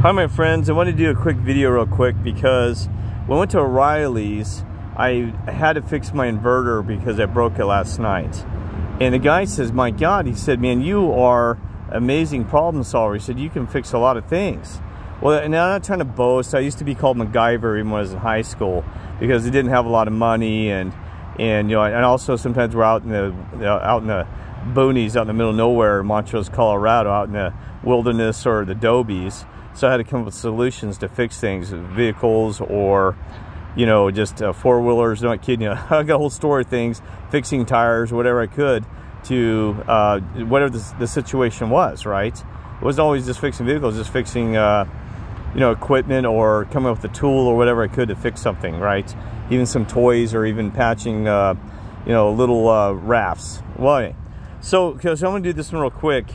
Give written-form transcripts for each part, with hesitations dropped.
Hi my friends, I want to do a quick video real quick because when I went to O'Reilly's, I had to fix my inverter because I broke it last night. And the guy says, my God, he said, man, you are an amazing problem solver. He said, you can fix a lot of things. Well, and I'm not trying to boast. I used to be called MacGyver even when I was in high school because I didn't have a lot of money, and you know, and also sometimes we're out in the boonies, out in the middle of nowhere in Montrose, Colorado, out in the wilderness or the dobies. So I had to come up with solutions to fix things, vehicles, or, you know, just four-wheelers. I'm not kidding you. I got a whole story of things, fixing tires, whatever I could to whatever the situation was, right? It wasn't always just fixing vehicles, just fixing, you know, equipment, or coming up with a tool or whatever I could to fix something, right? Even some toys, or even patching, you know, little rafts. Well, anyway, so I'm going to do this one real quick.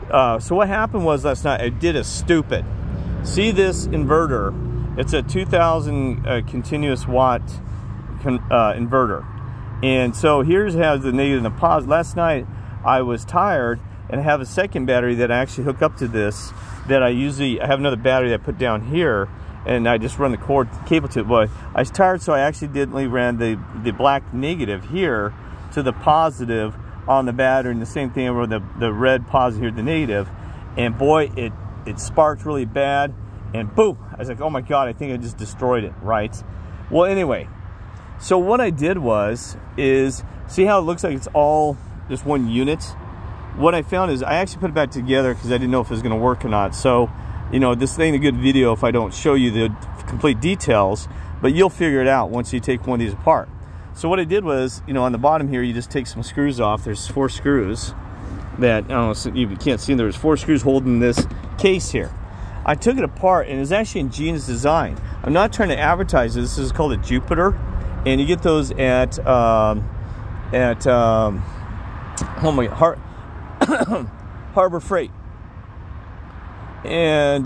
So what happened was last night I did a stupid. See this inverter? It's a 2000 continuous watt inverter. And so here's has the negative and the positive. Last night I was tired, and I have a second battery that I actually hook up to this, that I have another battery that I put down here, and I just run the cord cable to it. But I was tired, so I accidentally ran the black negative here to the positive on the battery, and the same thing over the red positive here, the negative, and boy, it sparked really bad, and boom, I was like, oh my God, I think I just destroyed it, right? Well, anyway, so what I did is see how it looks like it's all just one unit? What I found is I actually put it back together because I didn't know if it was going to work or not. So, you know, this ain't a good video if I don't show you the complete details, but you'll figure it out once you take one of these apart. So what I did was, you know, on the bottom here, you just take some screws off. There's 4 screws that, I don't know, you can't see them. There's 4 screws holding this case here. I took it apart, and it's actually ingenious design. I'm not trying to advertise this. This is called a Jupiter, and you get those at Harbor Freight. And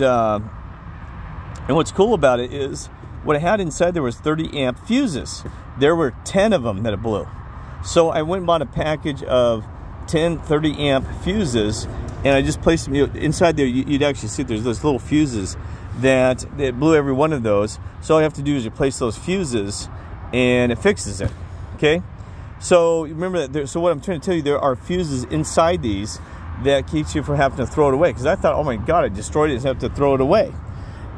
what's cool about it is what I had inside there was 30 amp fuses. There were 10 of them that it blew. So I went and bought a package of 10 30 amp fuses, and I just placed them inside there. You'd actually see there's those little fuses that blew every one of those. So all you have to do is replace those fuses, and it fixes it. Okay, so remember that. So what I'm trying to tell you, there are fuses inside these that keeps you from having to throw it away. Because I thought, oh my God, I destroyed it, and have to throw it away.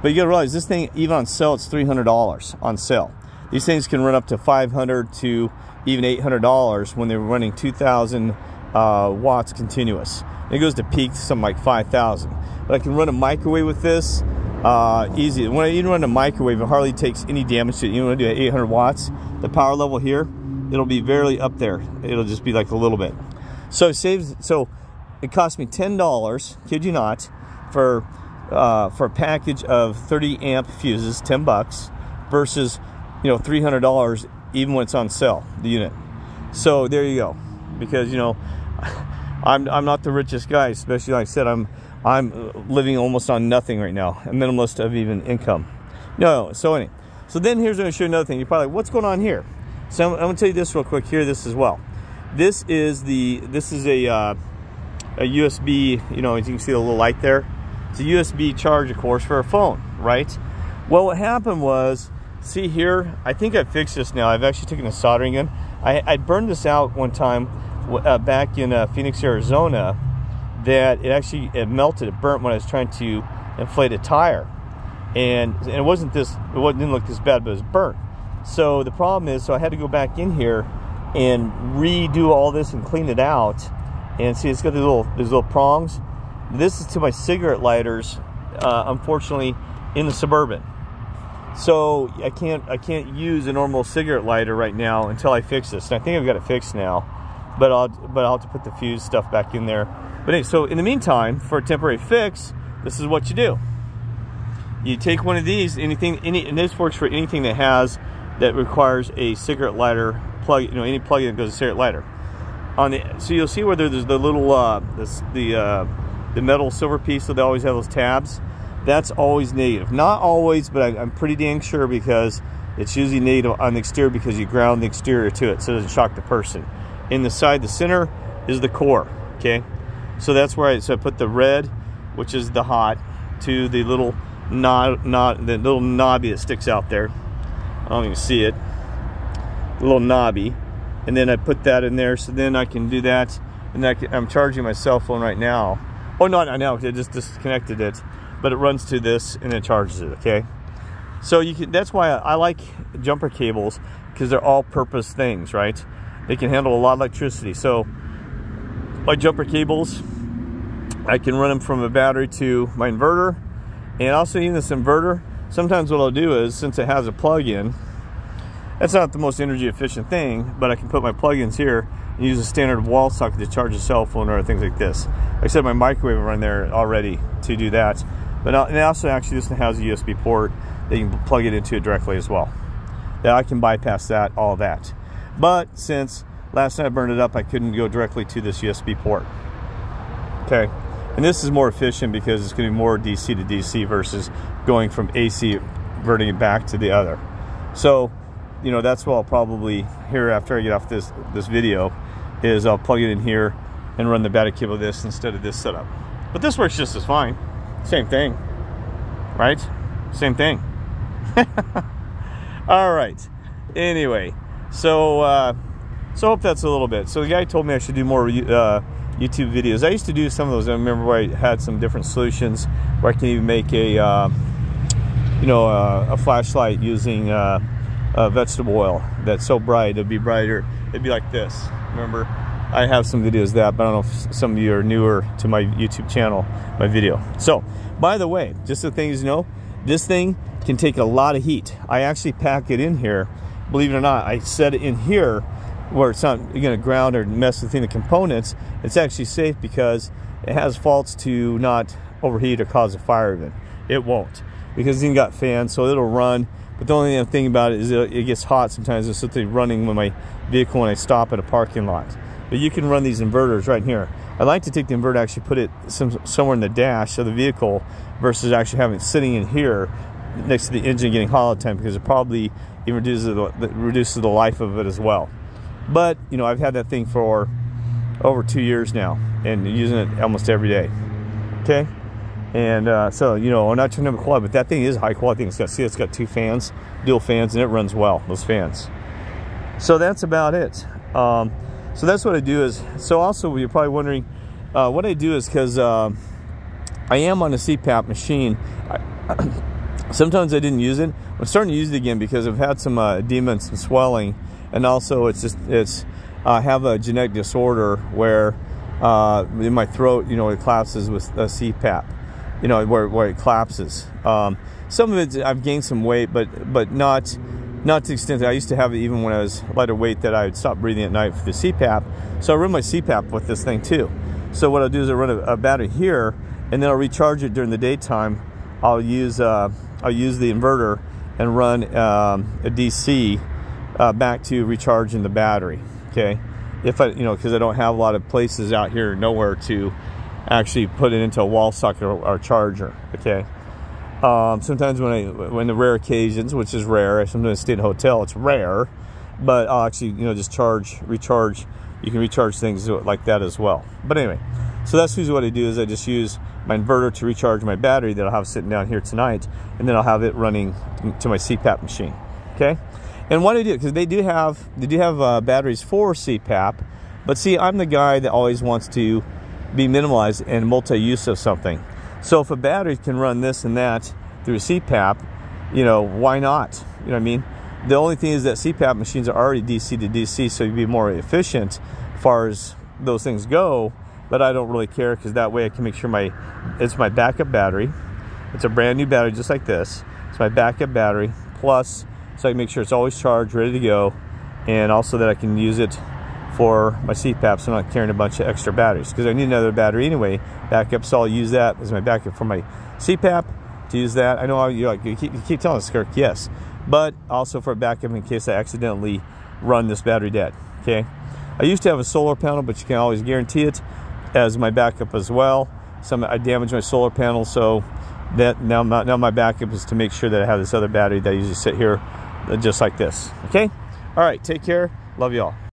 But you gotta realize this thing, even on sale, it's $300 on sale. These things can run up to $500 to even $800 when they're running 2,000 watts continuous. And it goes to peak something like 5,000. But I can run a microwave with this easy. When I even run a microwave, it hardly takes any damage to it. You want to do 800 watts, the power level here, it'll be barely up there. It'll just be like a little bit. So it cost me $10, kid you not, for a package of 30 amp fuses, $10, versus, you know, $300 even when it's on sale, the unit. So there you go. Because, you know, I'm not the richest guy, especially like I said, I'm living almost on nothing right now, a minimalist of even income. No, so anyway, so then here's going to show you another thing. You're probably like, what's going on here? So I'm going to tell you this real quick here. This as well. This is a USB. You know, as you can see the little light there. It's a USB charge, of course, for a phone, right? Well, what happened was, see here, I think I fixed this now. I've actually taken a soldering gun. I burned this out one time back in Phoenix, Arizona, that it melted, it burnt when I was trying to inflate a tire. And it didn't look this bad, but it was burnt. So the problem is, I had to go back in here and redo all this and clean it out. And see, it's got these little prongs. This is to my cigarette lighters, unfortunately, in the Suburban. So I can't use a normal cigarette lighter right now until I fix this. And I think I've got it fixed now, but I'll have to put the fuse stuff back in there. But anyway, so in the meantime, for a temporary fix, this is what you do. You take one of these, and this works for anything that requires a cigarette lighter plug. You know, any plug that goes a cigarette lighter. So you'll see where there's the little the metal silver piece, so they always have those tabs. That's always negative. Not always, but I'm pretty dang sure, because it's usually negative on the exterior because you ground the exterior to it so it doesn't shock the person. In the side, the center is the core, okay? So that's where I put the red, which is the hot, to the little the little knobby that sticks out there. I don't even see it. The little knobby, and then I put that in there, so then I can do that. And I'm charging my cell phone right now. Oh, no, not now, because I just disconnected it. But it runs to this and it charges it, okay? So you can. That's why I like jumper cables, because they're all-purpose things, right? They can handle a lot of electricity. So my jumper cables, I can run them from a battery to my inverter. And also in this inverter, sometimes what I'll do is, since it has a plug-in, that's not the most energy efficient thing, but I can put my plug-ins here and use a standard wall socket to charge a cell phone or things like this. Like I said, my microwave will run there already to do that. But it also actually this has a USB port that you can plug it into it directly as well. Now I can bypass that, all of that. But since last night I burned it up, I couldn't go directly to this USB port. Okay, and this is more efficient because it's going to be more DC to DC versus going from AC, converting it back to the other. So, you know, that's what I'll probably, here after I get off this video, is I'll plug it in here and run the battery cable to this instead of this setup. But this works just as fine. Same thing, right? Same thing. All right. Anyway, so so I hope that's a little bit. So the guy told me I should do more YouTube videos. I used to do some of those. I remember where I had some different solutions where I can even make a you know, a flashlight using vegetable oil that's so bright it'd be brighter. It'd be like this. Remember, I have some videos of that, but I don't know if some of you are newer to my YouTube channel, my video. So, by the way, just the things you know, this thing can take a lot of heat. I actually pack it in here. Believe it or not, I set it in here where it's not going to ground or mess with any of the components. It's actually safe because it has faults to not overheat or cause a fire even. It won't, because it's even got fans, so it'll run. But the only thing about it is it gets hot sometimes. It's simply running with my vehicle when I stop at a parking lot. But you can run these inverters right here. I like to take the inverter, actually put it somewhere in the dash of the vehicle versus actually having it sitting in here next to the engine getting hot all the time, because it probably even reduces the life of it as well. But, you know, I've had that thing for over 2 years now and using it almost every day. Okay? And so, you know, I'm not trying to be quality, but that thing is high quality. It's got 2 fans, dual fans, and it runs well, those fans. So that's about it. So that's what I do is, so also you're probably wondering, what I do is because I am on a CPAP machine. Sometimes I didn't use it. I'm starting to use it again because I've had some edema and some swelling, and also I have a genetic disorder where in my throat, you know, it collapses with CPAP. You know, where it collapses. Some of it, I've gained some weight, but not to the extent that I used to have it even when I was lighter weight, that I would stop breathing at night for the CPAP. So I run my CPAP with this thing too. So what I'll do is I run a battery here, and then I'll recharge it during the daytime. I'll use the inverter and run a DC back to recharging the battery. Okay, if you know, because I don't have a lot of places out here, nowhere to actually put it into a wall socket or charger. Okay. Sometimes when the rare occasions, which is rare, I sometimes stay in a hotel, it's rare, but I'll actually, you know, just recharge. You can recharge things like that as well. But anyway, so that's usually what I do is I just use my inverter to recharge my battery that I'll have sitting down here tonight, and then I'll have it running to my CPAP machine. Okay. And what I do, because they do have batteries for CPAP, but see, I'm the guy that always wants to be minimalized and multi-use of something. So if a battery can run this and that through CPAP, you know, why not? You know what I mean? The only thing is that CPAP machines are already DC to DC, so you'd be more efficient as far as those things go. But I don't really care, because that way I can make sure it's my backup battery. It's a brand new battery just like this. It's my backup battery, plus so I can make sure it's always charged, ready to go, and also that I can use it for my CPAP, so I'm not carrying a bunch of extra batteries, because I need another battery anyway, backup, so I'll use that as my backup for my CPAP to use that. I know you keep telling us, Kirk, yes, but also for a backup in case I accidentally run this battery dead. Okay, I used to have a solar panel, but you can always guarantee it as my backup as well. So I damaged my solar panel, so that now my backup is to make sure that I have this other battery that I usually sit here just like this. Okay, all right, take care, love you all.